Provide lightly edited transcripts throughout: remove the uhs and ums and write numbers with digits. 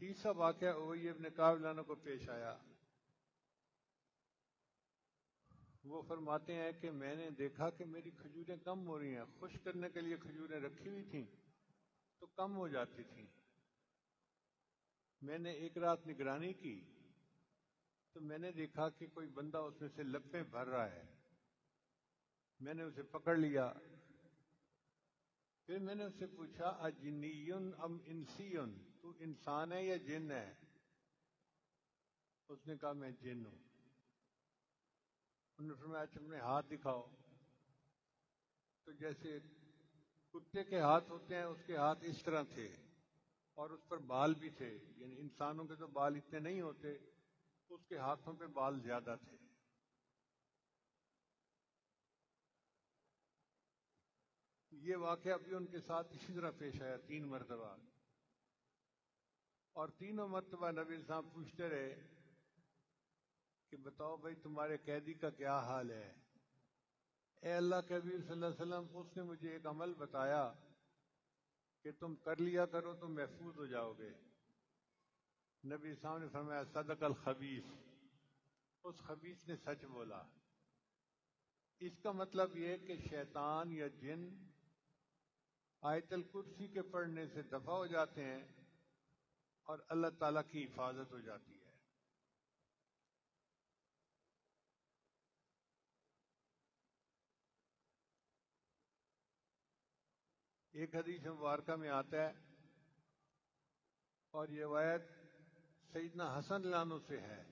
تیسرا واقعہ ابی ابن کعب عنہ کو پیش آیا. وہ فرماتے ہیں کہ میں نے دیکھا کہ میری کھجوریں کم ہو رہی ہیں. خشک کرنے کے لیے کھجوریں رکھی ہوئی تھیں تو کم ہو جاتی تھیں. میں نے ایک رات نگرانی کی تو میں نے دیکھا کہ کوئی بندہ اس میں سے لپیں بھر رہا ہے. میں نے اسے پکڑ لیا. پھر میں نے اس سے پوچھا اجنیٌ ام انسیٌ، تو انسان ہے یا جن ہے؟ اس نے کہا میں جن ہوں. انہوں نے فرمایا اچھا اپنے ہاتھ دکھاؤ. تو جیسے کتے کے ہاتھ ہوتے ہیں اس کے ہاتھ اس طرح تھے اور اس پر بال بھی تھے. یعنی انسانوں کے تو بال اتنے نہیں ہوتے، اس کے ہاتھوں پہ بال زیادہ تھے. یہ واقعہ بھی ان کے ساتھ اسی طرح پیش آیا 3 مرتبہ. اور تینوں مرتبہ نبی صاحب پوچھتے رہے کہ بتاؤ بھائی تمہارے قیدی کا کیا حال ہے؟ اے اللہ کے حبیب صلی اللہ علیہ وسلم، اس نے مجھے ایک عمل بتایا کہ تم کر لیا کرو تو محفوظ ہو جاؤ گے. نبی صاحب نے فرمایا صدق الخبیث، اس خبیث نے سچ بولا. اس کا مطلب یہ کہ شیطان یا جن آیت الکرسی کے پڑھنے سے دفع ہو جاتے ہیں اور اللہ تعالیٰ کی حفاظت ہو جاتی ہے. ایک حدیث مبارکہ میں آتا ہے اور یہ روایت سیدنا حسن لانو سے ہے.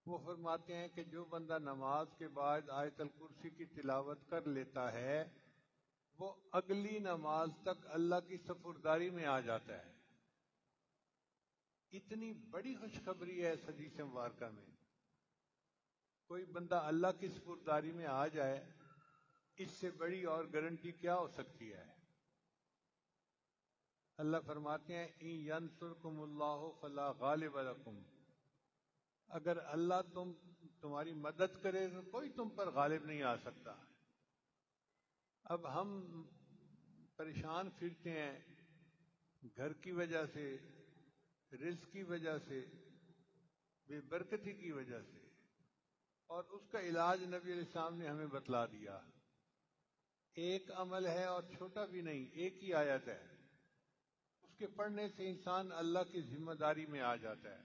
وہ فرماتے ہیں کہ جو بندہ نماز کے بعد آیت الکرسی کی تلاوت کر لیتا ہے وہ اگلی نماز تک اللہ کی سپرداری میں آ جاتا ہے. اتنی بڑی خوشخبری ہے اس حدیث مبارکہ میں. کوئی بندہ اللہ کی سپرداری میں آ جائے، اس سے بڑی اور گارنٹی کیا ہو سکتی ہے؟ اللہ فرماتے ہیں ان ینصرکم اللہ فلا غالب لکم، اگر اللہ تمہاری مدد کرے تو کوئی تم پر غالب نہیں آ سکتا. اب ہم پریشان پھرتے ہیں گھر کی وجہ سے، رزق کی وجہ سے، بے برکتی کی وجہ سے، اور اس کا علاج نبی علیہ السلام نے ہمیں بتلا دیا. ایک عمل ہے اور چھوٹا بھی نہیں، ایک ہی آیت ہے، اس کے پڑھنے سے انسان اللہ کی ذمہ داری میں آ جاتا ہے.